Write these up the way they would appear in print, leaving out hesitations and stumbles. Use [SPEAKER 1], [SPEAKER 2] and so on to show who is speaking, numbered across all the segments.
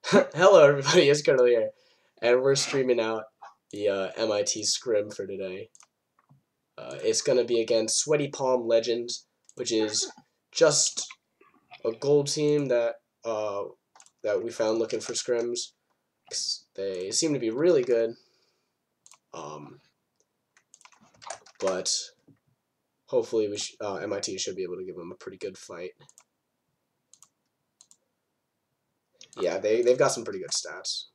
[SPEAKER 1] Hello, everybody. It's Colonel here, and we're streaming out the MIT Scrim for today. It's gonna be against Sweaty Palm Legends, which is just a gold team that we found looking for scrims. They seem to be really good, but hopefully MIT should be able to give them a pretty good fight. Yeah, they've got some pretty good stats.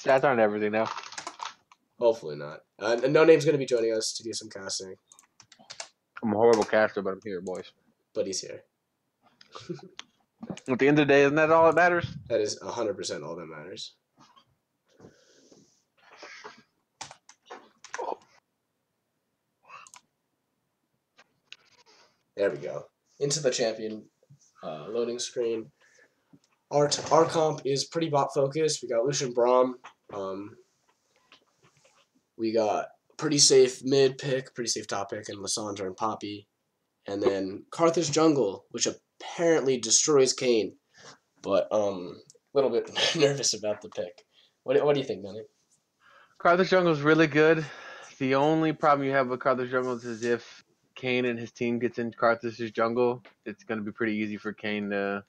[SPEAKER 2] Stats aren't everything, though.
[SPEAKER 1] Hopefully not. No Name's going to be joining us to do some casting.
[SPEAKER 2] I'm a horrible caster, but I'm here, boys.
[SPEAKER 1] But he's here.
[SPEAKER 2] At the end of the day, isn't that all that matters?
[SPEAKER 1] That is 100% all that matters. There we go. Into the champion loading screen. Our comp is pretty bot focused. We got Lucian Braum. We got pretty safe mid pick, pretty safe top pick, and Lissandra and Poppy. And then Karthus Jungle, which apparently destroys Kayn. But a little bit nervous about the pick. What do you think, Danny?
[SPEAKER 2] Karthus Jungle is really good. The only problem you have with Karthus Jungle is if Kayn and his team gets in Karthus' jungle, it's going to be pretty easy for Kayn to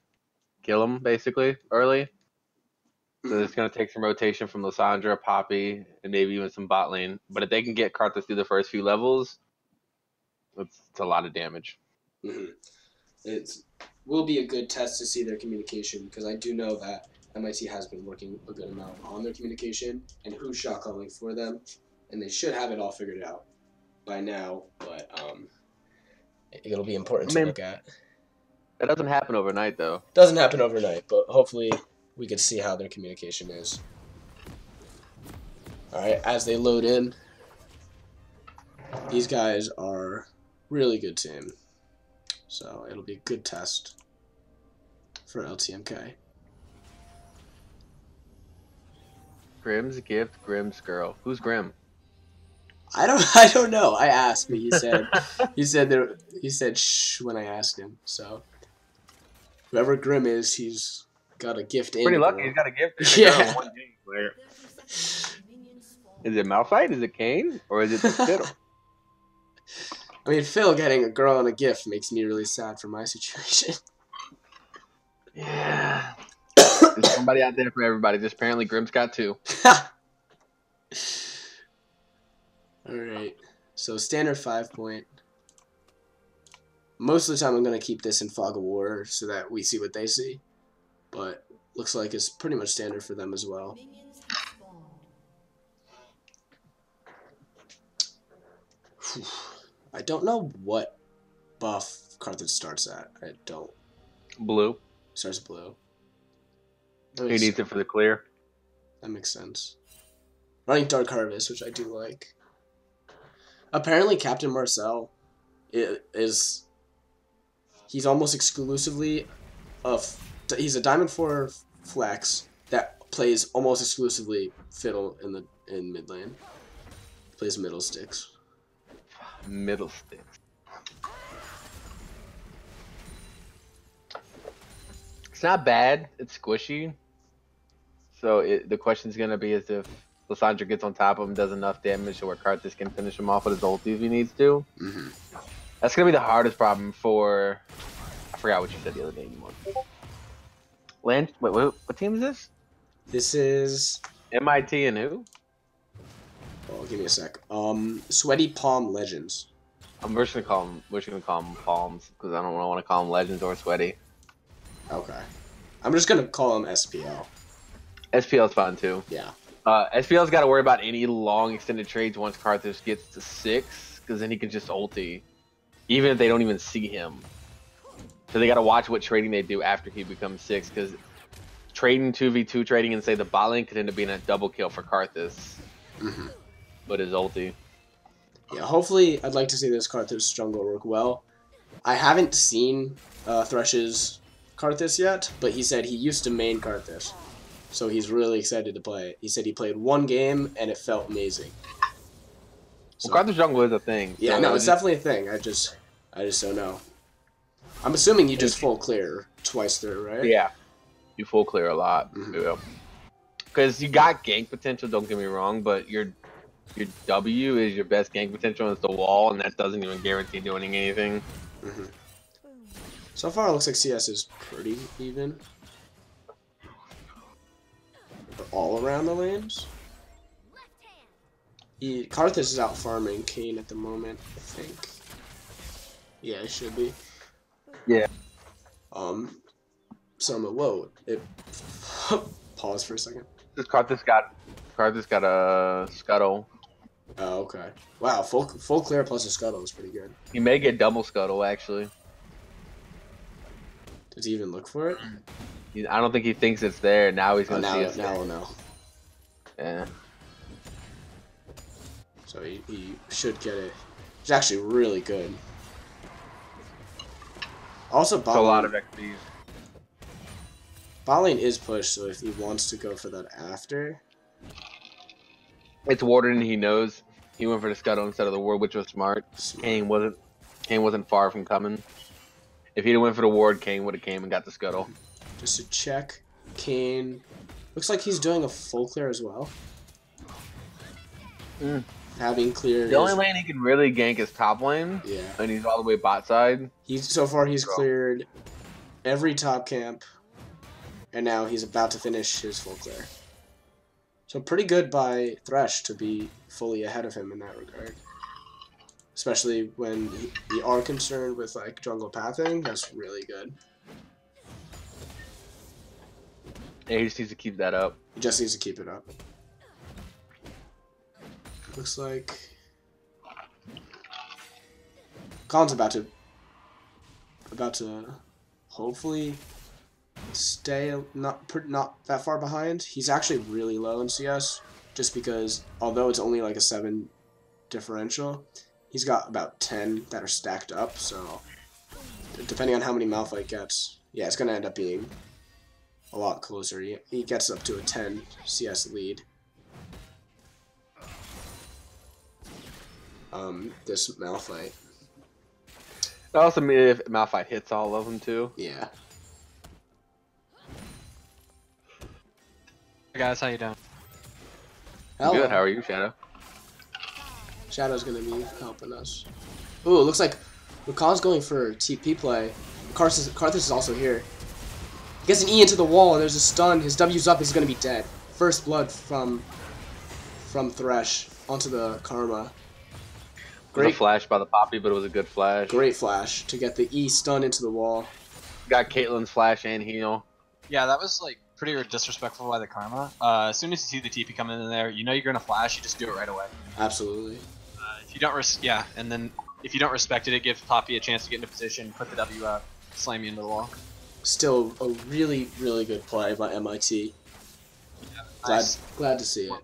[SPEAKER 2] kill him, basically, early. So it's going to take some rotation from Lissandra, Poppy, and maybe even some bot lane. But if they can get Karthus through the first few levels, it's a lot of damage.
[SPEAKER 1] It will be a good test to see their communication, because I do know that MIT has been working a good amount on their communication and who's shot calling for them, and they should have it all figured out by now, but it'll be important to look at.
[SPEAKER 2] That doesn't happen overnight, though.
[SPEAKER 1] Doesn't happen overnight, but hopefully we can see how their communication is. Alright, as they load in, these guys are really good team. So it'll be a good test for LTMK.
[SPEAKER 2] Grim's gift, Grim's girl. Who's Grim?
[SPEAKER 1] I don't know. I asked, but he said shh when I asked him. So whoever Grim is, he's got a gift in.
[SPEAKER 2] Pretty lucky he's got a gift.
[SPEAKER 1] Yeah.
[SPEAKER 2] One game player. Is it Malphite? Is it Kayn? Or is it the Fiddle?
[SPEAKER 1] I mean, Phil getting a girl and a gift makes me really sad for my situation.
[SPEAKER 2] Yeah. There's somebody out there for everybody. Just apparently Grim's got two.
[SPEAKER 1] Alright. So standard 5-point. Most of the time I'm going to keep this in Fog of War so that we see what they see. But looks like it's pretty much standard for them as well. I don't know what buff Karthus starts at. I don't.
[SPEAKER 2] Blue.
[SPEAKER 1] Starts blue.
[SPEAKER 2] He needs it for the clear.
[SPEAKER 1] That makes sense. Running Dark Harvest, which I do like. Apparently Captain Marcel is he's almost exclusively he's a Diamond 4 flex that plays almost exclusively Fiddle in mid lane. Plays middle sticks.
[SPEAKER 2] Middle sticks. It's not bad. It's squishy. So the question's going to be is if Lissandra gets on top of him, does enough damage to where Karthus can finish him off with his ulti if he needs to. That's going to be the hardest problem for... I forgot what you said the other day anymore. Wait, what team is this?
[SPEAKER 1] This is...
[SPEAKER 2] MIT and who?
[SPEAKER 1] Oh, give me a sec. Sweaty Palm Legends.
[SPEAKER 2] We're just gonna call them Palms because I don't want to call them Legends or Sweaty.
[SPEAKER 1] Okay. I'm just gonna call them SPL.
[SPEAKER 2] SPL's fine too.
[SPEAKER 1] Yeah.
[SPEAKER 2] SPL's got to worry about any long extended trades once Karthus gets to 6, because then he can just ulti, even if they don't even see him. So they got to watch what trading they do after he becomes 6, because trading 2v2 trading and say the bot lane could end up being a double kill for Karthus. But his ulti.
[SPEAKER 1] Yeah, hopefully I'd like to see this Karthus jungle work well. I haven't seen Thresh's Karthus yet, but he said he used to main Karthus. So he's really excited to play it. He said he played one game and it felt amazing.
[SPEAKER 2] So, well, Karthus jungle is a thing.
[SPEAKER 1] Yeah, so no, it's definitely a thing. I just don't know. I'm assuming you just full clear twice through, right?
[SPEAKER 2] Yeah. You full clear a lot. Because you got gank potential, don't get me wrong, but your W is your best gank potential, and it's the wall, and that doesn't even guarantee doing anything.
[SPEAKER 1] So far, it looks like CS is pretty even. All around the lanes. Karthus is out farming Kayn at the moment, I think. Yeah, it should be.
[SPEAKER 2] Yeah.
[SPEAKER 1] Whoa, it pause for a second.
[SPEAKER 2] Karthus got a scuttle.
[SPEAKER 1] Oh, okay. Wow, full clear plus a scuttle is pretty good.
[SPEAKER 2] He may get double scuttle actually.
[SPEAKER 1] Does he even look for it?
[SPEAKER 2] I don't think he thinks it's there. Now he's gonna see it.
[SPEAKER 1] Now we'll know.
[SPEAKER 2] Yeah.
[SPEAKER 1] So he should get it. He's actually really good. Also,
[SPEAKER 2] a lot of XP.
[SPEAKER 1] Bot lane is pushed, so if he wants to go for that after,
[SPEAKER 2] it's warded and he knows. He went for the scuttle instead of the ward, which was smart. Kayn wasn't far from coming. If he'd have went for the ward, Kayn would have came and got the scuttle.
[SPEAKER 1] Just to check, Kayn looks like he's doing a full clear as well. Having cleared
[SPEAKER 2] the only lane he can really gank is top lane.
[SPEAKER 1] Yeah. And
[SPEAKER 2] he's all the way bot side.
[SPEAKER 1] So far he's cleared every top camp, and now he's about to finish his full clear. So pretty good by Thresh to be fully ahead of him in that regard. Especially when you are concerned with like jungle pathing, that's really good.
[SPEAKER 2] Yeah, he just needs to keep that up.
[SPEAKER 1] He just needs to keep it up. Looks like Khan's about to hopefully stay not that far behind. He's actually really low in CS, just because although it's only like a 7 differential, he's got about 10 that are stacked up. So depending on how many Malphite gets, yeah, it's gonna end up being a lot closer. He gets up to a 10 CS lead. This Malphite.
[SPEAKER 2] That also means if Malphite hits all of them too.
[SPEAKER 1] Yeah.
[SPEAKER 3] Hey guys, how you doing?
[SPEAKER 2] Hello. Good. How are you, Shadow?
[SPEAKER 1] Shadow's gonna be helping us. Ooh, it looks like Rakan's going for TP play. Karthus is also here. He gets an E into the wall, and there's a stun. His W's up. He's gonna be dead. First blood from Thresh onto the Karma.
[SPEAKER 2] Great flash by the Poppy, but it was a good flash.
[SPEAKER 1] Great flash to get the E stun into the wall.
[SPEAKER 2] Got Caitlyn's flash and heal.
[SPEAKER 3] Yeah, that was like pretty disrespectful by the Karma. As soon as you see the TP coming in there, you know you're gonna flash. You just do it right away.
[SPEAKER 1] Absolutely.
[SPEAKER 3] If you don't and then if you don't respect it, it gives Poppy a chance to get into position, put the W out, slam you into the wall.
[SPEAKER 1] Still a really, really good play by MIT. Yeah, glad to see it.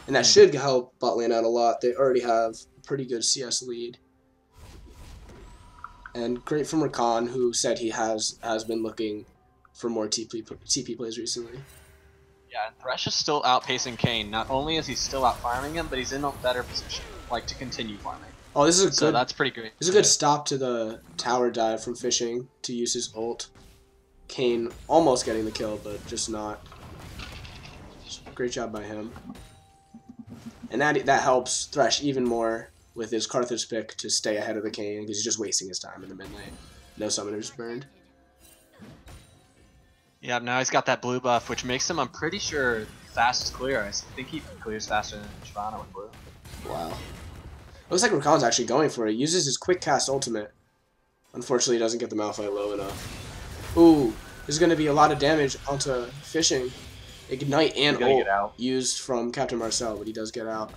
[SPEAKER 1] And that should help bot lane out a lot. They already have a pretty good CS lead. And great from Rakan, who said he has been looking for more TP plays recently.
[SPEAKER 3] Yeah, and Thresh is still outpacing Kayn. Not only is he still out farming him, but he's in a better position, like to continue farming.
[SPEAKER 1] Oh, this is a good.
[SPEAKER 3] That's pretty great.
[SPEAKER 1] This is a good stop to the tower dive from Fishing to use his ult. Kayn almost getting the kill, but just not. Great job by him. And that helps Thresh even more with his Karthus pick to stay ahead of the Kayn, because he's just wasting his time in the mid lane. No summoners burned.
[SPEAKER 3] Yeah, now he's got that blue buff, which makes him, I'm pretty sure, fastest clear. I think he clears faster than Shyvana with blue.
[SPEAKER 1] Wow. Looks like Rakan's actually going for it. He uses his quick cast ultimate. Unfortunately, he doesn't get the Malphite low enough. Ooh, there's going to be a lot of damage onto Fishing. Ignite and ult used from Captain Marcel, but he does get out.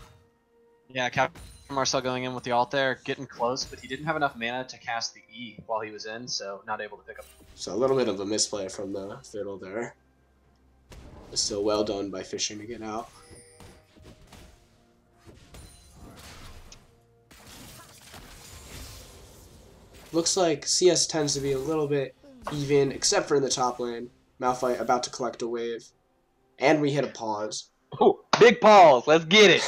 [SPEAKER 3] Yeah, Captain Marcel going in with the ult there, getting close, but he didn't have enough mana to cast the E while he was in, so not able to pick up.
[SPEAKER 1] So a little bit of a misplay from the Fiddle there. But still well done by Fishing to get out. Looks like CS tends to be a little bit even, except for in the top lane. Malphite about to collect a wave. And we hit a pause.
[SPEAKER 2] Oh, big pause. Let's get it.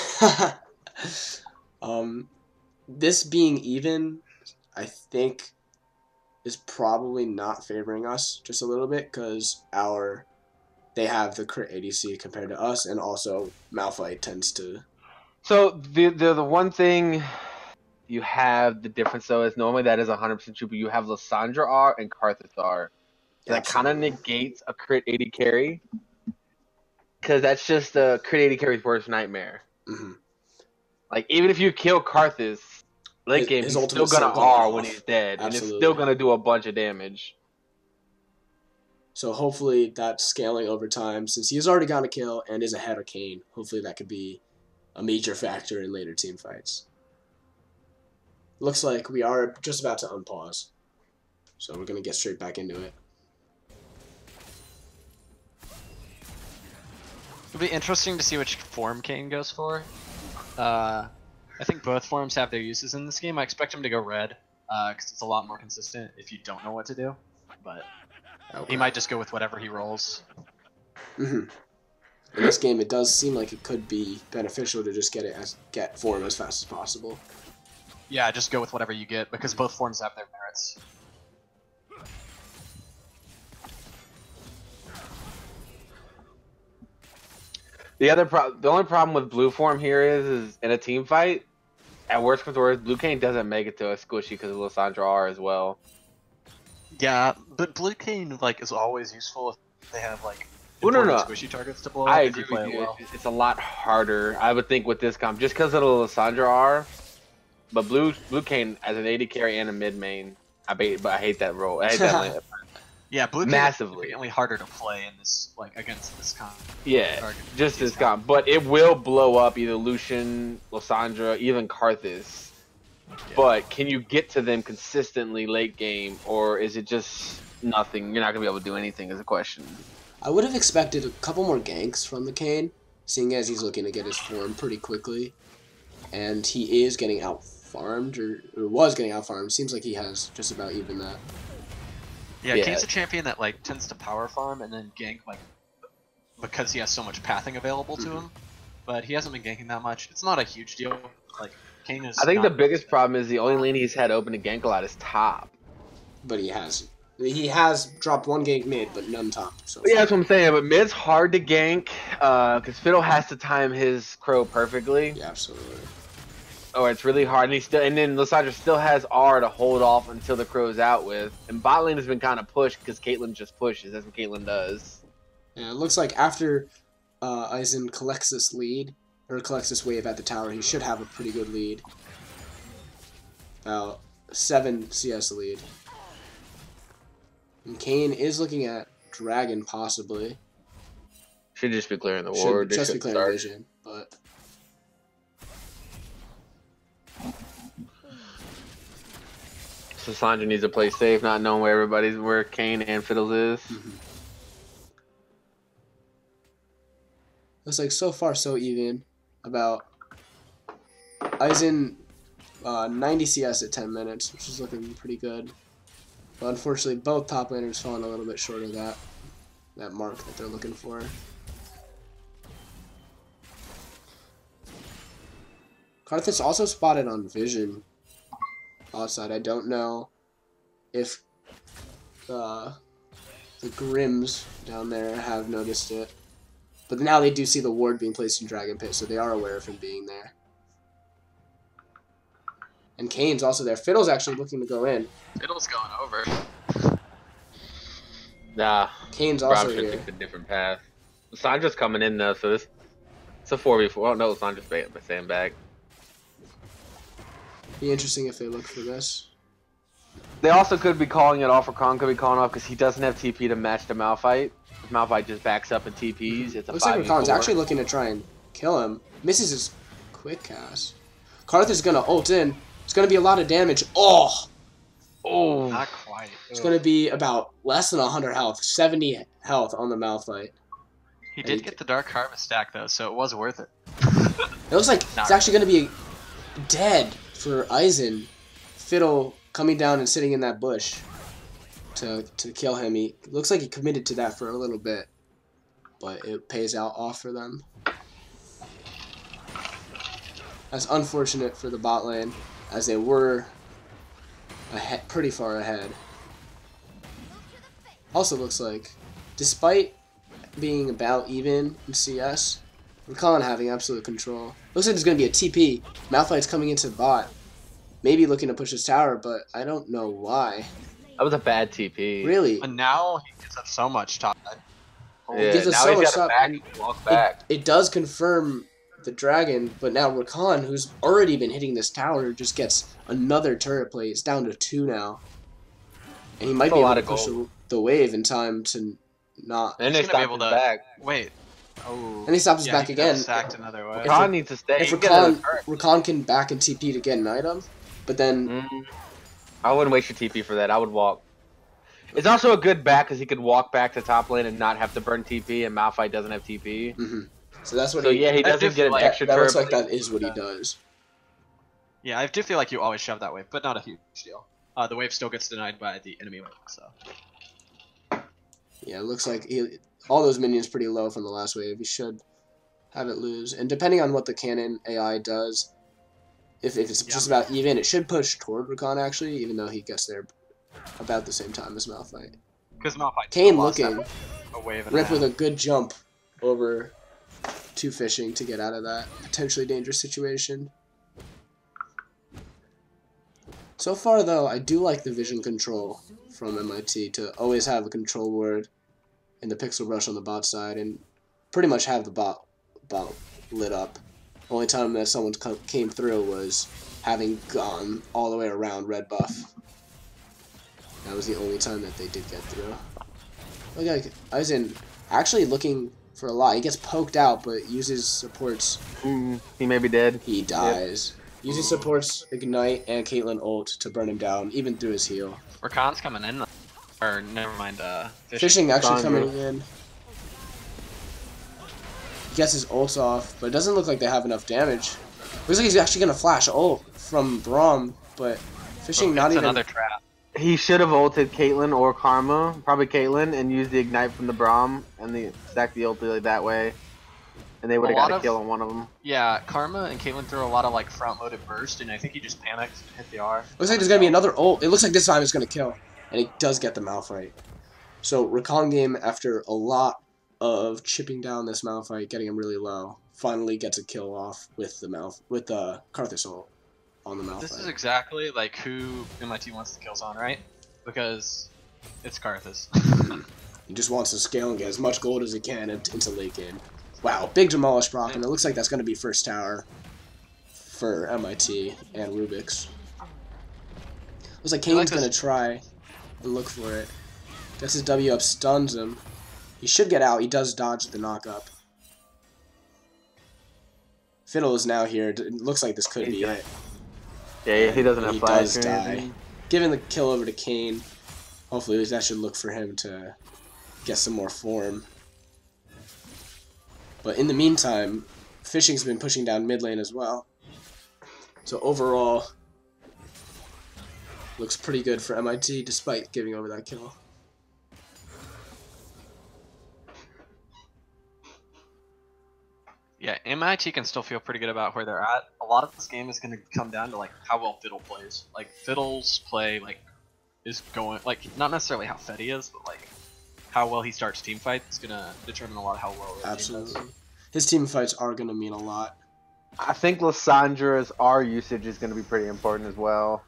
[SPEAKER 1] This being even, I think is probably not favoring us just a little bit because they have the crit ADC compared to us, and also Malphite tends to.
[SPEAKER 2] So the one thing you have the difference though is normally that is 100% true, but you have Lysandra R and Karthus R. So that kind of negates a crit 80 carry because that's just a crit 80 carry's worst nightmare.
[SPEAKER 1] Mm-hmm.
[SPEAKER 2] Like even if you kill Karthus late game, he's still gonna R when he's dead, and it's still gonna do a bunch of damage.
[SPEAKER 1] So hopefully that's scaling over time, since he's already gotten a kill and is ahead of Kayn. Hopefully that could be a major factor in later team fights. Looks like we are just about to unpause, so we're gonna get straight back into it.
[SPEAKER 3] It'll be interesting to see which form Kayn goes for. I think both forms have their uses in this game. I expect him to go red, because it's a lot more consistent if you don't know what to do. But he might just go with whatever he rolls.
[SPEAKER 1] In this game, it does seem like it could be beneficial to just get form as fast as possible.
[SPEAKER 3] Yeah, just go with whatever you get, because both forms have their merits.
[SPEAKER 2] The only problem with blue form here is in a team fight, at worst comes to worst, blue Kayn doesn't make it to a squishy because of Lysandra R as well.
[SPEAKER 3] Yeah, but blue Kayn is always useful if they have
[SPEAKER 2] no.
[SPEAKER 3] squishy targets to blow up.
[SPEAKER 2] I agree with you. Well. It's a lot harder, I would think, with this comp just because of the Lysandra R. But blue Kayn as an AD carry and a mid main, I hate that role. I hate that lane.
[SPEAKER 3] Yeah, blue
[SPEAKER 2] massively.
[SPEAKER 3] Is significantly harder to play in this, against this comp.
[SPEAKER 2] Yeah, just this comp. But it will blow up either Lucian, Lysandra, even Karthus. Yeah. But can you get to them consistently late game, or is it just nothing? You're not gonna be able to do anything. Is a question.
[SPEAKER 1] I would have expected a couple more ganks from the Kayn, seeing as he's looking to get his form pretty quickly, and he is getting out farmed or was getting out farmed. Seems like he has just about even that.
[SPEAKER 3] Yeah, Kayn's a champion that tends to power farm and then gank because he has so much pathing available to him. But he hasn't been ganking that much. It's not a huge deal. Kayn is.
[SPEAKER 2] I think the biggest problem is the only lane he's had open to gank a lot is top.
[SPEAKER 1] But he has dropped one gank mid, but none top. So
[SPEAKER 2] yeah, that's what I'm saying. But mid's hard to gank because Fiddle has to time his crow perfectly.
[SPEAKER 1] Yeah, absolutely.
[SPEAKER 2] Or it's really hard, and then Lysandra still has R to hold off until the crow's out with. And bot lane has been kind of pushed because Caitlyn just pushes. That's what Caitlyn does.
[SPEAKER 1] Yeah, it looks like after Aizen collects this lead, or collects this wave at the tower, he should have a pretty good lead. About 7 CS lead. And Kayn is looking at Dragon, possibly.
[SPEAKER 2] Should just be clearing the ward.
[SPEAKER 1] Should just be clearing vision, but...
[SPEAKER 2] So Lysandra needs to play safe, not knowing where Kayn and Fiddles is.
[SPEAKER 1] Looks like so far so even. About Aizen 90 CS at 10 minutes, which is looking pretty good. But unfortunately, both top laners falling a little bit short of that mark that they're looking for. Karthus also spotted on vision outside. I don't know if the Grims down there have noticed it. But now they do see the ward being placed in Dragon Pit, so they are aware of him being there. And Kayn's also there. Fiddle's actually looking to go in.
[SPEAKER 3] Fiddle's going over.
[SPEAKER 2] Nah.
[SPEAKER 1] Kayn's also here.
[SPEAKER 2] Take a different path. Lysandra's coming in though, so it's a 4v4. Oh no, Lysandra's staying back.
[SPEAKER 1] Be interesting if they look for this.
[SPEAKER 2] They also could be calling it off, or Kong could be calling off because he doesn't have TP to match the Malphite. If Malphite just backs up and TPs, it's a 5v4.
[SPEAKER 1] Looks like Kong's actually looking to try and kill him. Misses his quick cast. Karthus gonna ult in. It's gonna be a lot of damage. Oh!
[SPEAKER 2] Oh!
[SPEAKER 3] Not quite.
[SPEAKER 1] It's gonna be about less than 100 health. 70 health on the Malphite.
[SPEAKER 3] He did get the Dark Harvest stack though, so it was worth it.
[SPEAKER 1] It looks like it's actually gonna be dead for Aizen. Fiddle coming down and sitting in that bush to kill him. He looks like he committed to that for a little bit, but it pays out off for them. That's unfortunate for the bot lane, as they were pretty far ahead. Also looks like, despite being about even in CS, Rakan having absolute control. Looks like there's going to be a TP. Malphite's coming into the bot. Maybe looking to push his tower, but I don't know why.
[SPEAKER 2] That was a bad TP.
[SPEAKER 1] Really?
[SPEAKER 3] And now he gives up so much top.
[SPEAKER 1] It
[SPEAKER 2] Yeah,
[SPEAKER 1] gives us
[SPEAKER 2] now
[SPEAKER 1] so
[SPEAKER 2] he's
[SPEAKER 1] much
[SPEAKER 2] got
[SPEAKER 1] top,
[SPEAKER 2] a back.
[SPEAKER 1] and
[SPEAKER 2] He can walk back.
[SPEAKER 1] it does confirm the dragon, but now Rakan, who's already been hitting this tower, just gets another turret play. It's down to 2 now. And he might
[SPEAKER 2] That's
[SPEAKER 1] be
[SPEAKER 2] a
[SPEAKER 1] able
[SPEAKER 2] lot
[SPEAKER 1] to
[SPEAKER 2] of
[SPEAKER 1] push
[SPEAKER 2] gold.
[SPEAKER 1] the wave in time to not...
[SPEAKER 2] And
[SPEAKER 3] He's
[SPEAKER 2] they
[SPEAKER 3] gonna be
[SPEAKER 2] stopped
[SPEAKER 3] able
[SPEAKER 2] his
[SPEAKER 3] to
[SPEAKER 2] back.
[SPEAKER 3] Wait. Oh.
[SPEAKER 1] And he stops his
[SPEAKER 3] yeah,
[SPEAKER 1] back
[SPEAKER 3] he could've
[SPEAKER 1] again.
[SPEAKER 3] Stacked another way.
[SPEAKER 2] Rakan needs to stay.
[SPEAKER 1] If
[SPEAKER 2] He can get another
[SPEAKER 1] Rakan
[SPEAKER 2] turret.
[SPEAKER 1] can back and TP to get an item, but then...
[SPEAKER 2] I wouldn't waste your TP for that. I would walk. It's also a good back because he could walk back to top lane and not have to burn TP, and Malphite doesn't have TP.
[SPEAKER 1] So that's what
[SPEAKER 2] So yeah, he
[SPEAKER 3] I
[SPEAKER 2] doesn't
[SPEAKER 3] do
[SPEAKER 2] get an
[SPEAKER 3] feel like
[SPEAKER 2] extra
[SPEAKER 1] that
[SPEAKER 2] turret.
[SPEAKER 1] looks like that is what he does.
[SPEAKER 3] Yeah, I do feel like you always shove that wave, but not a huge deal. The wave still gets denied by the enemy wave, so.
[SPEAKER 1] Yeah, it looks like all those minions pretty low from the last wave. He should have it lose. And depending on what the cannon AI does, if it's just about even, it should push toward Rakan actually, even though he gets there about the same time as Malphite.
[SPEAKER 3] Because Malphite
[SPEAKER 1] Kane
[SPEAKER 3] lost
[SPEAKER 1] looking.
[SPEAKER 3] that a wave and
[SPEAKER 1] Rip
[SPEAKER 3] a
[SPEAKER 1] with
[SPEAKER 3] half.
[SPEAKER 1] a good jump over to Fishing to get out of that potentially dangerous situation. So far, though, I do like the vision control from MIT to always have a control word in the pixel rush on the bot side and pretty much have the bot lit up. Only time that someone came through was having gone all the way around red buff. That was the only time that they did get through. Look, I was actually looking for a lot. He gets poked out, but uses supports.
[SPEAKER 2] He may be dead.
[SPEAKER 1] He dies. Uses supports Ignite and Caitlyn ult to burn him down, even through his heal.
[SPEAKER 3] Rakan's coming in. Or, never mind,
[SPEAKER 1] Fishing actually
[SPEAKER 2] Sandra.
[SPEAKER 1] coming in. He gets his ults off, but it doesn't look like they have enough damage. Looks like he's actually going to flash ult from Braum, but Fishing not even...
[SPEAKER 3] another trap.
[SPEAKER 2] He should have ulted Caitlyn or Karma, probably Caitlyn, and used the ignite from the Braum and stack the ulti like that way, and they would have got a kill on one of them.
[SPEAKER 3] Yeah, Karma and Caitlyn threw a lot of like front-loaded burst, and I think he just panicked and hit the R.
[SPEAKER 1] Looks like there's going to be another ult. It looks like this time it's going to kill, and it does get the Malphite. So Rakan game, after a lot of chipping down this Malphite, getting him really low, finally gets a kill off with the Karthus ult on the Malphite.
[SPEAKER 3] This is exactly like who MIT wants the kills on, right? Because it's Karthus.
[SPEAKER 1] He just wants to scale and get as much gold as he can into late game. Wow, big demolish Brock, and it looks like that's going to be first tower for MIT and Rubik's. Looks like Kane's going to try and look for it. Gets his W up, stuns him. He should get out. He does dodge the knock-up. Fiddle is now here. It looks like this could be it.
[SPEAKER 2] Yeah, he doesn't have
[SPEAKER 1] He
[SPEAKER 2] flash
[SPEAKER 1] does
[SPEAKER 2] or
[SPEAKER 1] die.
[SPEAKER 2] anything.
[SPEAKER 1] Giving the kill over to Kane. Hopefully that should look for him to get some more form. But in the meantime, Fishing's been pushing down mid lane as well. So overall, looks pretty good for MIT despite giving over that kill.
[SPEAKER 3] Yeah, MIT can still feel pretty good about where they're at. A lot of this game is going to come down to like how well Fiddle plays. Like Fiddle's play like is going like not necessarily how fed he is, but like how well he starts team fights is going to determine a lot of how well their team
[SPEAKER 1] Absolutely.
[SPEAKER 3] does.
[SPEAKER 1] His team fights are going to mean a lot.
[SPEAKER 2] I think Lissandra's R usage is going to be pretty important as well.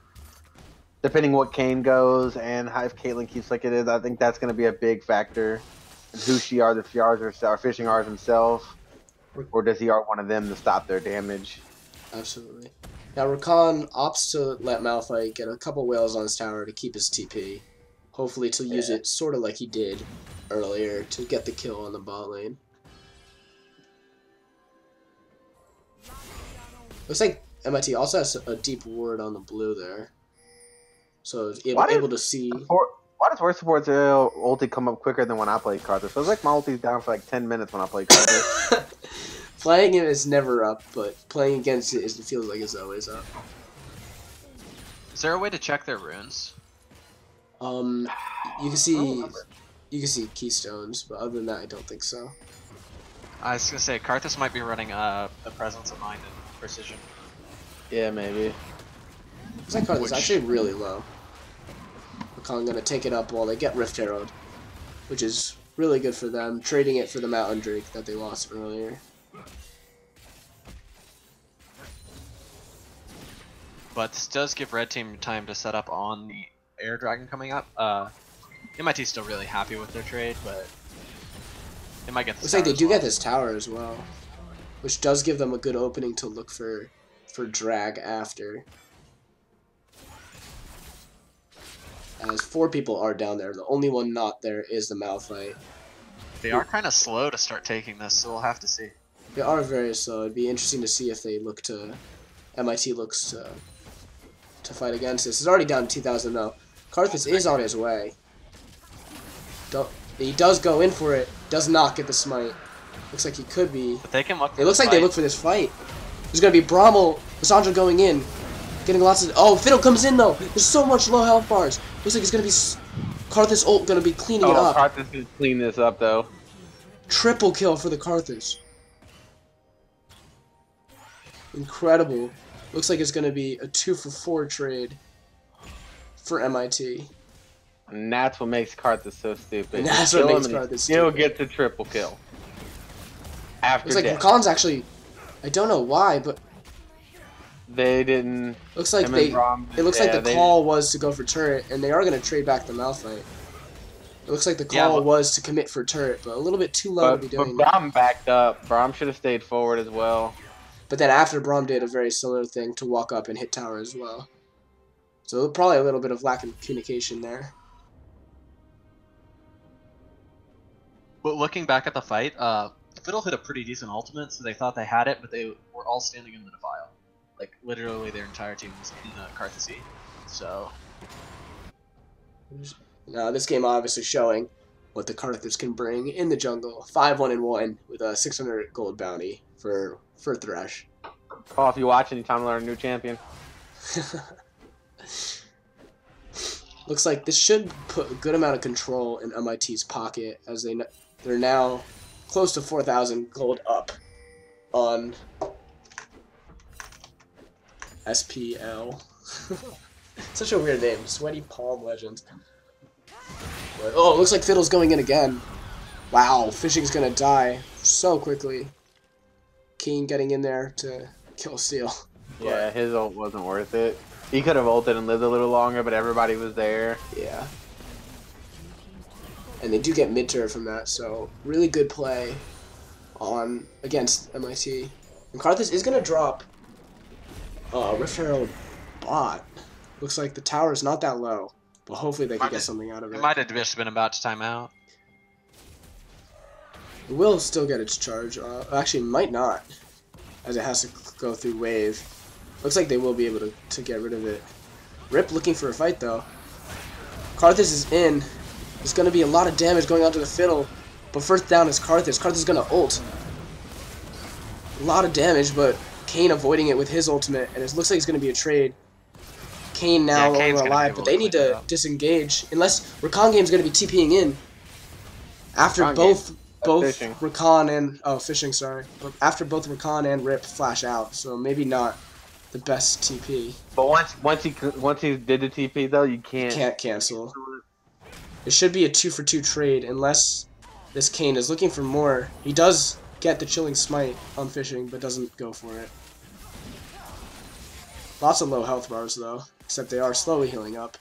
[SPEAKER 2] Depending what Kane goes and how if Caitlyn keeps like it is, I think that's going to be a big factor. And who she are, if she are Fishing R's himself, or does he R one of them to stop their damage?
[SPEAKER 1] Absolutely. Now Rakan opts to let Malphite get a couple whales on his tower to keep his TP. Hopefully to use it sort of like he did earlier to get the kill on the bot lane. Looks like MIT also has a deep ward on the blue there. So able to see...
[SPEAKER 2] Why does Worst Support's ulti come up quicker than when I played Carter? So it's like my ulti's down for like 10 minutes when I play Carter.
[SPEAKER 1] Playing it is never up, but playing against it feels like it's always up.
[SPEAKER 3] Is there a way to check their runes?
[SPEAKER 1] You can see keystones, but other than that, I don't think so.
[SPEAKER 3] I was gonna say Karthus might be running the presence of mind and precision.
[SPEAKER 2] Yeah, maybe.
[SPEAKER 1] Looks like Karthus actually really low. Rakan gonna take it up while they get Rift Herald. which is really good for them, trading it for the Mountain Drake that they lost earlier.
[SPEAKER 3] But this does give red team time to set up on the Air Dragon coming up. MIT's still really happy with their trade, but they might get this.
[SPEAKER 1] Looks like they do get this tower as well, which does give them a good opening to look for drag after. As 4 people are down there, the only one not there is the Malphite.
[SPEAKER 3] They are kind of slow to start taking this, so we'll have to see.
[SPEAKER 1] They are very slow. It'd be interesting to see if they look to MIT looks to fight against this. It's already down to 2,000 though. Karthus is on his way. He does go in for it. Does not get the smite. Looks like he could be.
[SPEAKER 3] But they can look.
[SPEAKER 1] It looks like they look for this fight. There's gonna be Brommel, Lissandra going in, getting lots of. Oh, Fiddle comes in though. There's so much low health bars. Looks like it's gonna be Karthus ult gonna be cleaning it up.
[SPEAKER 2] Karthus can clean this up though.
[SPEAKER 1] Triple kill for the Karthus. Incredible. Looks like it's gonna be a 2-for-4 trade for MIT.
[SPEAKER 2] And that's what makes Karthus so stupid.
[SPEAKER 1] And that's what makes Karthus stupid.
[SPEAKER 2] He'll get the triple kill. After
[SPEAKER 1] Looks like
[SPEAKER 2] death.
[SPEAKER 1] Rakan's actually, I don't know why, but
[SPEAKER 2] They didn't.
[SPEAKER 1] looks like it looks like the call was to go for turret, and they are gonna trade back the Malphite. It looks like the call was to commit for turret, but a little bit too low to be doing.
[SPEAKER 2] But Braum backed up. Braum should have stayed forward as well.
[SPEAKER 1] But then after Braum did a very similar thing to walk up and hit tower as well. So probably a little bit of lack of communication there.
[SPEAKER 3] But looking back at the fight, Fiddle hit a pretty decent ultimate, so they thought they had it, but they were all standing in the defile. Like, literally their entire team was in the Karthus. So...
[SPEAKER 1] Now, this game obviously showing what the Karthus can bring in the jungle. 5-1-1 with a 600 gold bounty for Thresh.
[SPEAKER 2] Paul, if you watch any time to learn a new champion.
[SPEAKER 1] Looks like this should put a good amount of control in MIT's pocket, as they're now close to 4,000 gold up on SPL. Such a weird name, Sweaty Palm Legends. But, oh, it looks like Fiddle's going in again. Wow, Fishing's gonna die so quickly. Keen getting in there to kill Steel.
[SPEAKER 2] Yeah, his ult wasn't worth it. He could have ulted and lived a little longer, but everybody was there.
[SPEAKER 1] Yeah. And they do get mid turret from that, so really good play on against MIT. And Karthus is gonna drop Rift Herald bot. Looks like the tower is not that low, but hopefully they can get something out of it.
[SPEAKER 3] It might have just been about to time out.
[SPEAKER 1] It will still get its charge. Actually, might not, as it has to go through wave. Looks like they will be able to get rid of it. Rip looking for a fight though. Karthus is in. There's going to be a lot of damage going onto the Fiddle, but first down is Karthus. Karthus is going to ult. A lot of damage, but Kane avoiding it with his ultimate, and it looks like it's going to be a trade. Kane now longer alive, but they need to disengage, unless Rakan Game's going to be TPing in. After both Rakan and Fishing, sorry. But after both Rakan and Rip flash out, so maybe not the best TP.
[SPEAKER 2] But once he did the TP though, you can't
[SPEAKER 1] cancel. It should be a 2-for-2 trade unless this Kane is looking for more. He does get the Chilling Smite on Fishing, but doesn't go for it. Lots of low health bars though, except they are slowly healing up.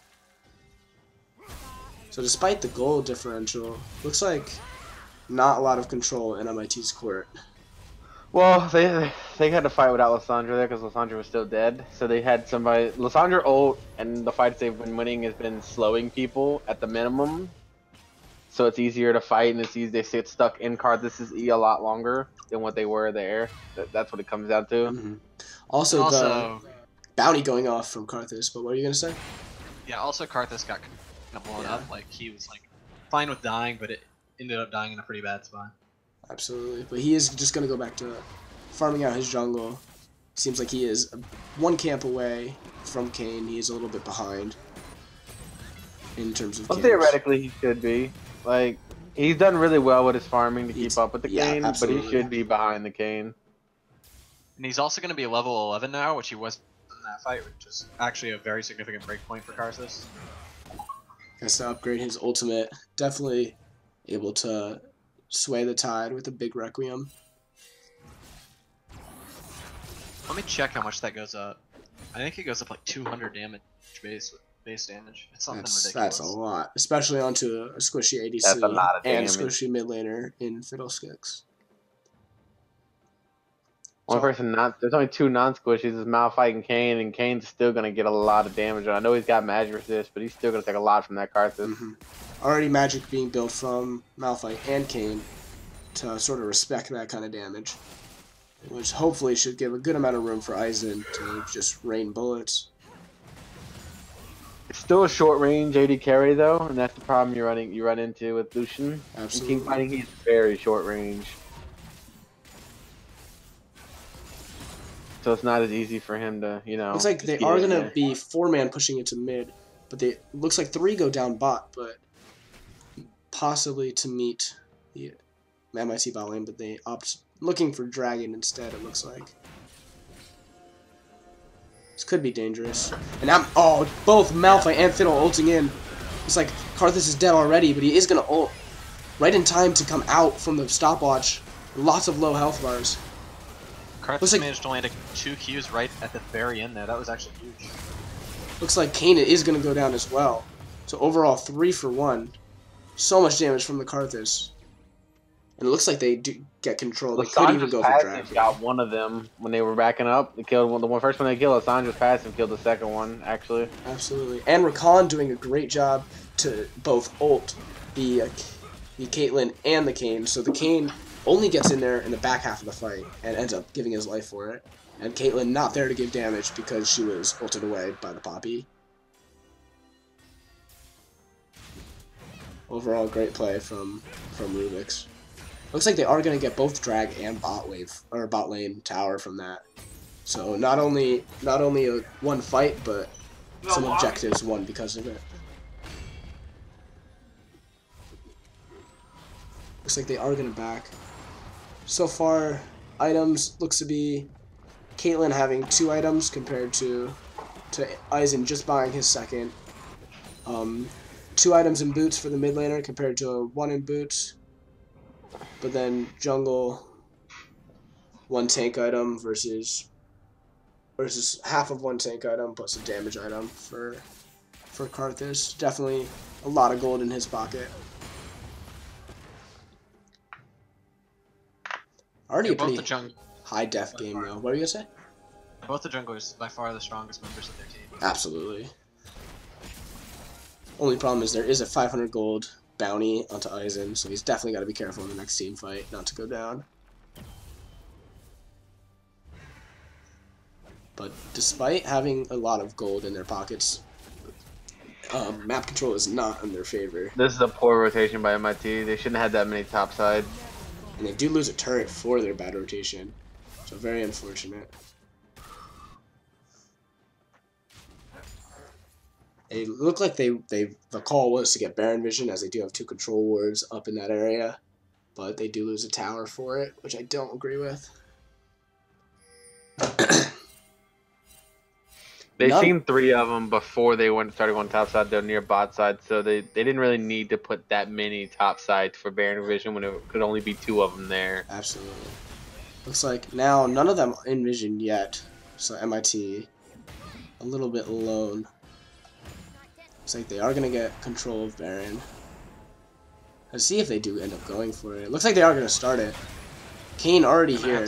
[SPEAKER 1] So despite the gold differential, looks like not a lot of control in MIT's court.
[SPEAKER 2] Well, they had to fight without Lissandra there because Lissandra was still dead. So they had somebody. Lissandra ult, and the fights they've been winning has been slowing people at the minimum. So it's easier to fight, and it's easy. They sit stuck in Karthus' E a lot longer than what they were there. That's what it comes down to.
[SPEAKER 1] Mm-hmm. Also, the bounty going off from Karthus. But what are you gonna say?
[SPEAKER 3] Yeah. Also, Karthus got kind of blown up. Like he was like fine with dying, but it ended up dying in a pretty bad spot.
[SPEAKER 1] Absolutely, but he is just going to go back to farming out his jungle. Seems like he is one camp away from Kane. He is a little bit behind in terms of.
[SPEAKER 2] Well, theoretically, he should be. Like, he's done really well with his farming to keep up with the Kane,
[SPEAKER 1] absolutely.
[SPEAKER 2] But he should be behind the Kane.
[SPEAKER 3] And he's also going to be level 11 now, which he was in that fight, which is actually a very significant breakpoint for Karthus.
[SPEAKER 1] Has to upgrade his ultimate. Definitely able to sway the tide with a big Requiem.
[SPEAKER 3] Let me check how much that goes up. I think it goes up like 200 damage base damage. It's something ridiculous.
[SPEAKER 1] That's a lot, especially onto a squishy ADC
[SPEAKER 2] That's a lot of
[SPEAKER 1] and
[SPEAKER 2] damage.
[SPEAKER 1] squishy mid laner in Fiddlesticks.
[SPEAKER 2] One person not. There's only 2 non-squishies. It's Malphite and Kayn, and Kayn's still gonna get a lot of damage. I know he's got magic resist, but he's still gonna take a lot from that Karthus.
[SPEAKER 1] Already magic being built from Malphite and Kayn to sort of respect that kind of damage, which hopefully should give a good amount of room for Aizen to just rain bullets.
[SPEAKER 2] It's still a short range AD carry though, and that's the problem you run into with Lucian.
[SPEAKER 1] Absolutely.
[SPEAKER 2] In team fighting, he's very short range. So it's not as easy for him to, you know.
[SPEAKER 1] Looks like they are going to be 4-man pushing it to mid, but they looks like 3 go down bot, but possibly to meet the MIT bot lane, but they opt looking for Dragon instead, it looks like. This could be dangerous. And now, both Malphite and Fiddle ulting in. It's like Karthus is dead already, but he is going to ult right in time to come out from the stopwatch. Lots of low health bars.
[SPEAKER 3] Karthus managed to land 2 Qs right at the very end there. That was actually huge.
[SPEAKER 1] Looks like Kayn is going to go down as well. So overall, 3 for 1. So much damage from the Karthus. And it looks like they do get control. They could even go for Dragon.
[SPEAKER 2] Got one of them when they were backing up. They killed one. The first one they killed, Lissandra's passive killed the second one, actually.
[SPEAKER 1] Absolutely. And Rakan doing a great job to both ult the Caitlyn and the Kayn. So the Kayn only gets in there in the back half of the fight and ends up giving his life for it. And Caitlyn not there to give damage because she was ulted away by the Poppy. Overall, great play from Rubik's. Looks like they are going to get both drag and bot lane tower from that. So not only a one fight, but some objectives won because of it. Looks like they are going to back. So far, items looks to be Caitlyn having 2 items compared to Aizen just buying his second. 2 items in boots for the mid laner compared to 1 in boots. But then jungle 1 tank item versus half of 1 tank item plus a damage item for Karthus. Definitely a lot of gold in his pocket. Already a pretty high def game though. What were you gonna say?
[SPEAKER 3] Both the junglers by far the strongest members of their team.
[SPEAKER 1] Absolutely. Only problem is there is a 500 gold bounty onto Aizen, so he's definitely got to be careful in the next team fight not to go down. But despite having a lot of gold in their pockets, map control is not in their favor.
[SPEAKER 2] This is a poor rotation by MIT. They shouldn't have had that many topside.
[SPEAKER 1] And they do lose a turret for their bad rotation, so very unfortunate. It looked like the call was to get Baron Vision, as they do have 2 control wards up in that area, but they do lose a tower for it, which I don't agree with.
[SPEAKER 2] They've seen 3 of them before they started going topside. They're near bot side, so they didn't really need to put that many topside for Baron Vision when it could only be 2 of them there.
[SPEAKER 1] Absolutely. Looks like now none of them in Vision yet, so MIT a little bit alone. Looks like they are going to get control of Baron. Let's see if they do end up going for it. Looks like they are going to start it. Kayn already here.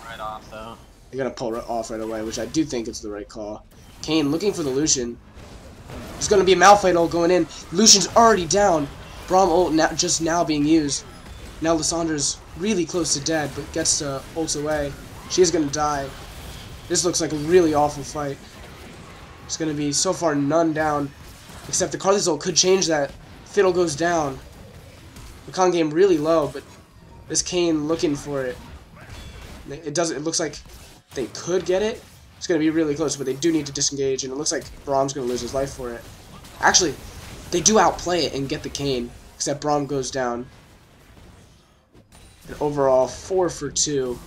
[SPEAKER 3] Right off, though.
[SPEAKER 1] They're going to pull off right away, which I do think is the right call. Kayn looking for the Lucian. There's going to be a Malphite ult going in. Lucian's already down. Braum ult just now being used. Now Lissandra's really close to dead, but gets to ult away. She is going to die. This looks like a really awful fight. It's going to be so far none down. Except the Karthus ult could change that. Fiddle goes down. The con game really low, but this Kayn looking for it. It looks like they could get it. It's going to be really close, but they do need to disengage, and it looks like Braum's going to lose his life for it. Actually, they do outplay it and get the Kayn, except Braum goes down. And overall, 4 for 2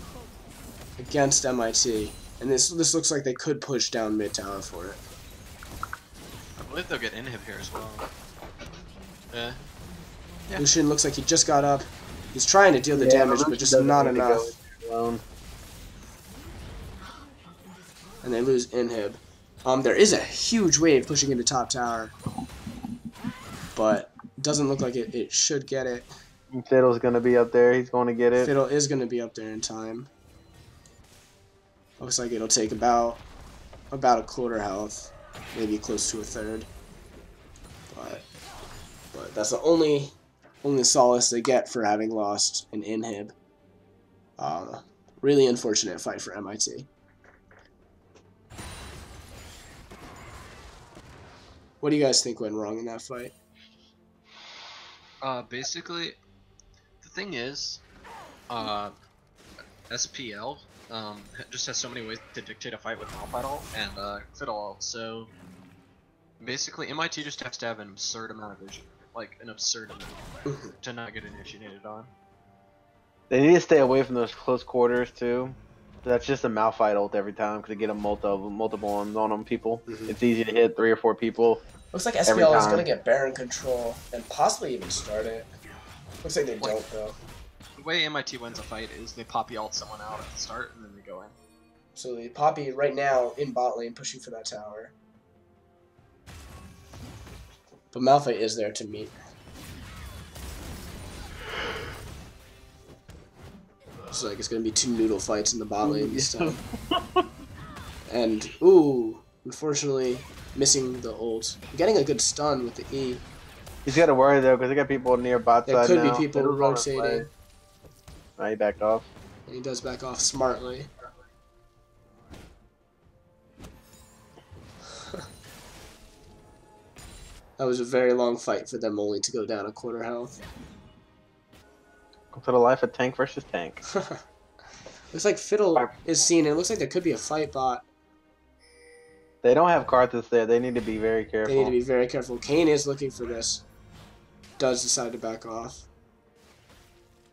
[SPEAKER 1] against MIT. And this looks like they could push down mid tower for it.
[SPEAKER 3] I believe they'll get inhib here as well. Yeah. Yeah.
[SPEAKER 1] Lucian looks like he just got up. He's trying to deal the damage, but just not enough. And they lose inhib. There is a huge wave pushing into top tower, but doesn't look like it should get it.
[SPEAKER 2] Fiddle's gonna be up there. He's going to get it.
[SPEAKER 1] Fiddle is going to be up there in time. Looks like it'll take about a quarter health, maybe close to a third. But that's the only solace they get for having lost an inhib. Really unfortunate fight for MIT. What do you guys think went wrong in that fight?
[SPEAKER 3] Basically, the thing is, SPL just has so many ways to dictate a fight with Malfightle and Fiddle. So basically, MIT just has to have an absurd amount of vision, like an absurd amount, to not get initiated on.
[SPEAKER 2] They need to stay away from those close quarters too. That's just a Malphite ult every time because they get a multiple on them people. It's easy to hit 3 or 4 people.
[SPEAKER 1] Looks like SPL is going to get Baron control and possibly even start it. Looks like they don't though.
[SPEAKER 3] The way MIT wins a fight is they poppy ult someone out at the start and then they go in.
[SPEAKER 1] So the Poppy right now in bot lane pushing for that tower. But Malphite is there to meet. Looks like it's going to be 2 noodle fights in the bot lane this time. And, ooh, unfortunately, missing the ult. Getting a good stun with the E.
[SPEAKER 2] He's got to worry though because they got people near bot side now.
[SPEAKER 1] There could be people rotating.
[SPEAKER 2] He backed off.
[SPEAKER 1] And he does back off smartly. That was a very long fight for them only to go down a quarter health.
[SPEAKER 2] Go to the life of tank versus tank.
[SPEAKER 1] Looks like Fiddle is seen, and it looks like there could be a fight bot.
[SPEAKER 2] They don't have Karthus there. They need to be very careful.
[SPEAKER 1] They need to be very careful. Kane is looking for this. Does decide to back off.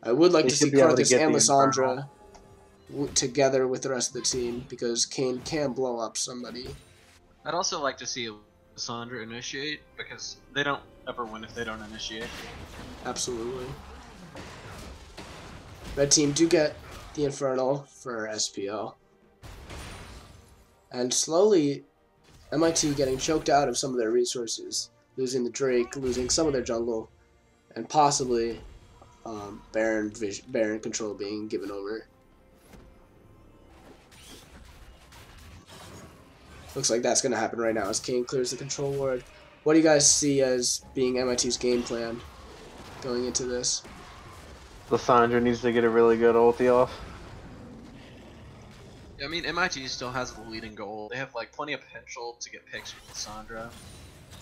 [SPEAKER 1] I would like to see Karthus and Lissandra together with the rest of the team, because Kane can blow up somebody.
[SPEAKER 3] I'd also like to see Lissandra initiate, because they don't ever win if they don't initiate.
[SPEAKER 1] Absolutely. Red team do get the Infernal for SPL. And slowly, MIT getting choked out of some of their resources. Losing the Drake, losing some of their jungle, and possibly Baron control being given over. Looks like that's going to happen right now as Kane clears the control ward. What do you guys see as being MIT's game plan going into this?
[SPEAKER 2] Lissandra needs to get a really good ulti off.
[SPEAKER 3] I mean, MIT still has the leading goal. They have like plenty of potential to get picks with Lissandra.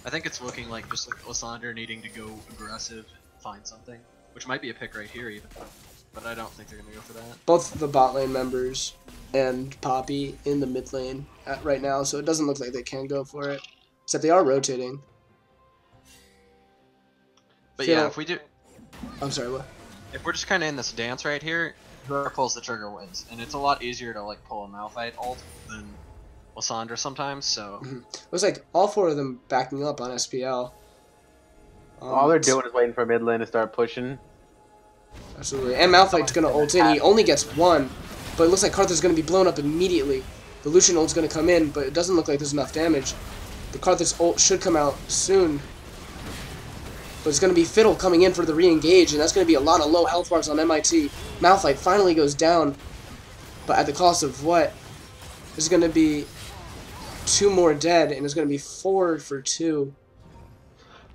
[SPEAKER 3] I think it's looking like just like Lissandra needing to go aggressive and find something, which might be a pick right here even, but I don't think they're gonna go for that.
[SPEAKER 1] Both the bot lane members and Poppy in the mid lane right now, so it doesn't look like they can go for it. Except they are rotating.
[SPEAKER 3] But yeah, if we do,
[SPEAKER 1] I'm sorry, what?
[SPEAKER 3] If we're just kind of in this dance right here, whoever pulls the trigger wins, and it's a lot easier to like pull a Malphite ult than Lissandra sometimes. So
[SPEAKER 1] looks like all 4 of them backing up on SPL.
[SPEAKER 2] All they're doing is waiting for mid lane to start pushing.
[SPEAKER 1] Absolutely, and Malphite's gonna ult in. He only gets 1, but it looks like Karthus is gonna be blown up immediately. The Lucian ult's gonna come in, but it doesn't look like there's enough damage. The Karthus ult should come out soon. But it's going to be Fiddle coming in for the re-engage, and that's going to be a lot of low health bars on MIT. Malphite finally goes down, but at the cost of what? There's going to be 2 more dead, and it's going to be 4 for 2.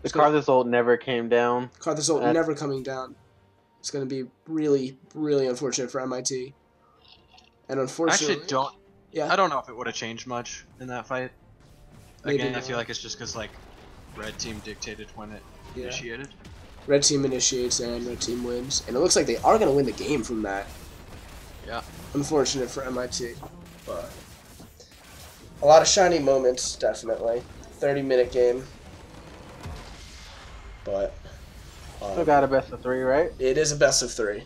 [SPEAKER 2] The Karthus ult never came down.
[SPEAKER 1] Karthus ult never coming down. It's going to be really, really unfortunate for MIT. And unfortunately...
[SPEAKER 3] I actually I don't know if it would have changed much in that fight. Again, I feel like it's just because, like, red team dictated when it initiated.
[SPEAKER 1] Red team initiates and red team wins. And it looks like they are going to win the game from that.
[SPEAKER 3] Yeah.
[SPEAKER 1] Unfortunate for MIT. But a lot of shiny moments, definitely. 30-minute game. But
[SPEAKER 2] still got a best of 3, right?
[SPEAKER 1] It is a best of 3.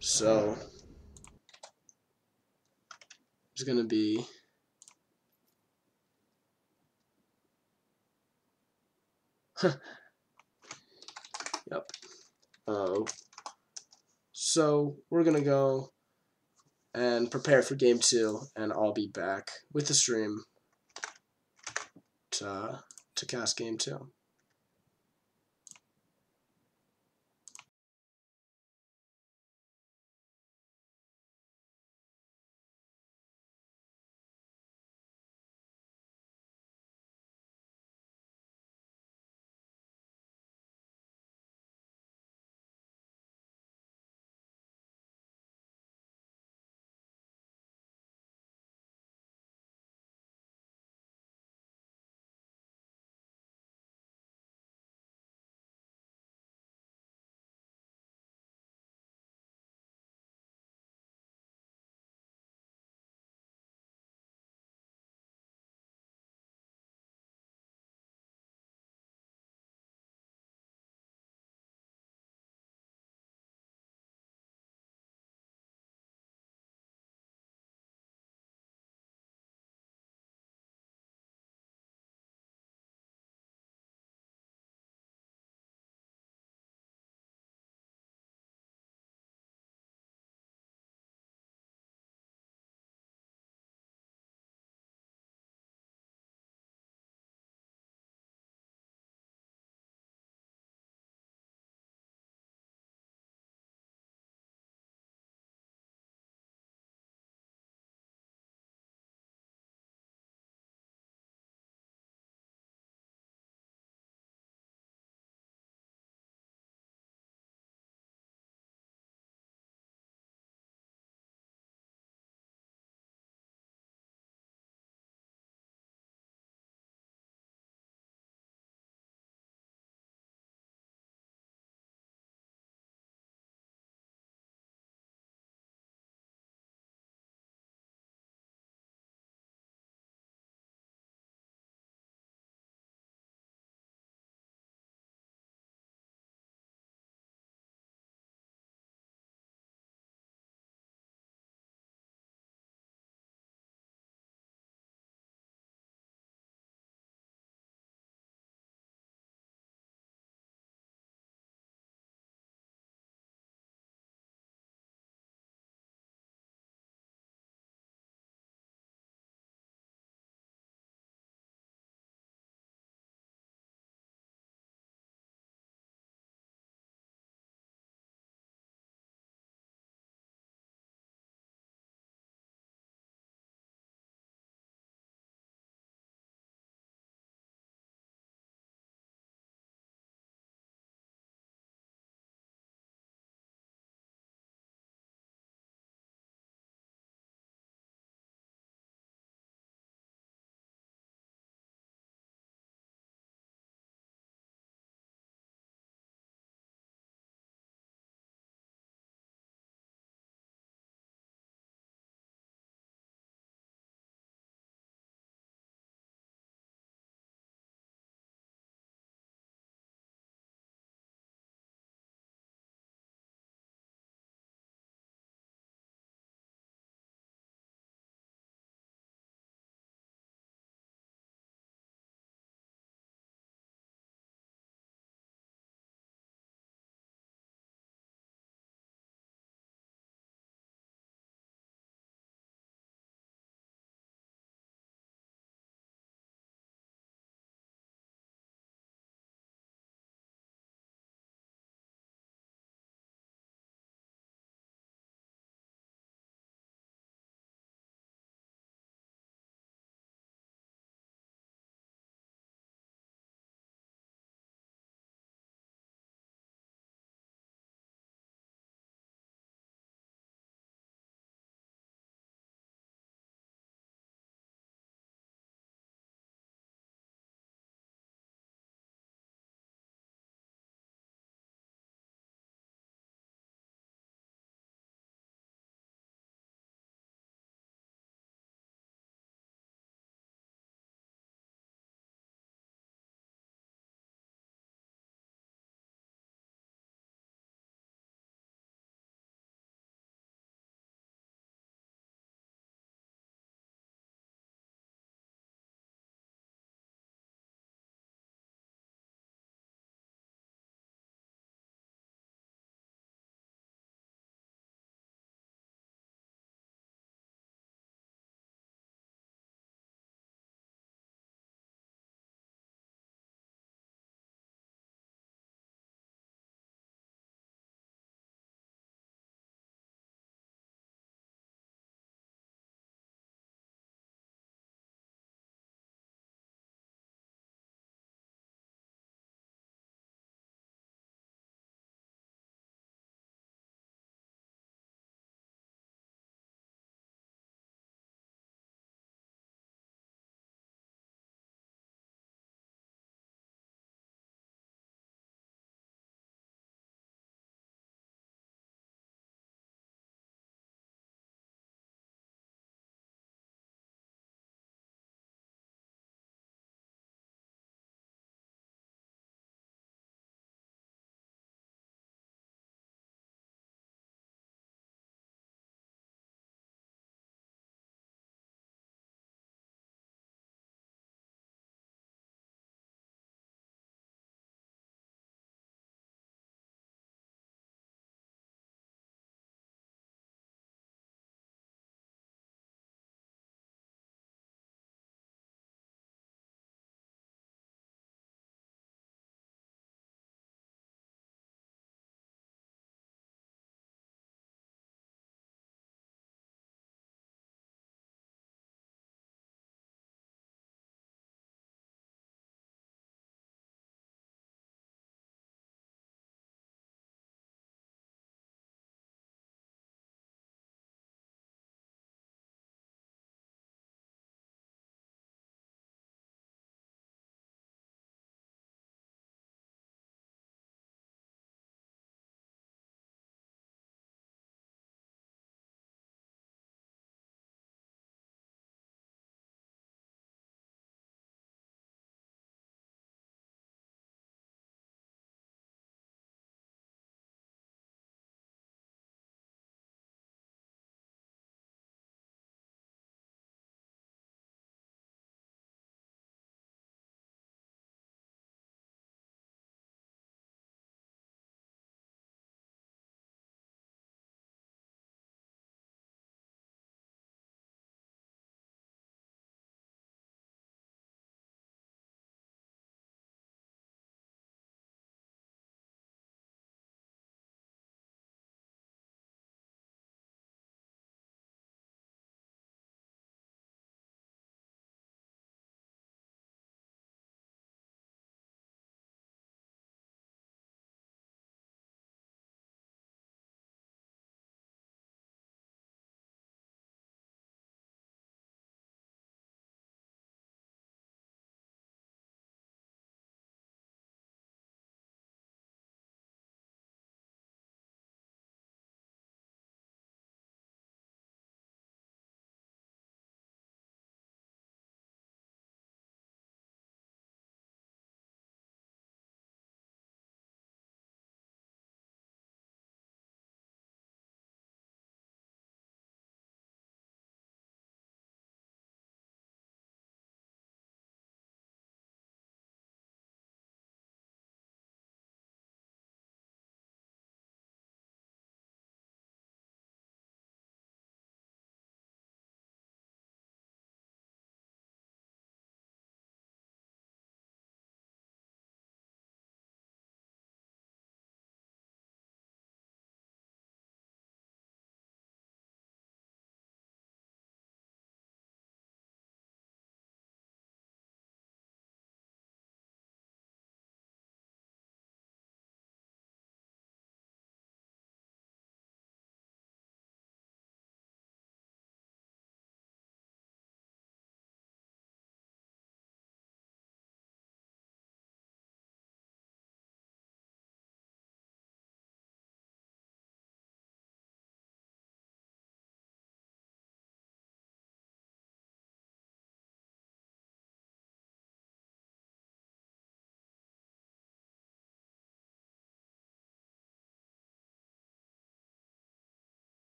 [SPEAKER 1] So it's going to be... Yep. So we're gonna go and prepare for game 2, and I'll be back with the stream to cast game 2.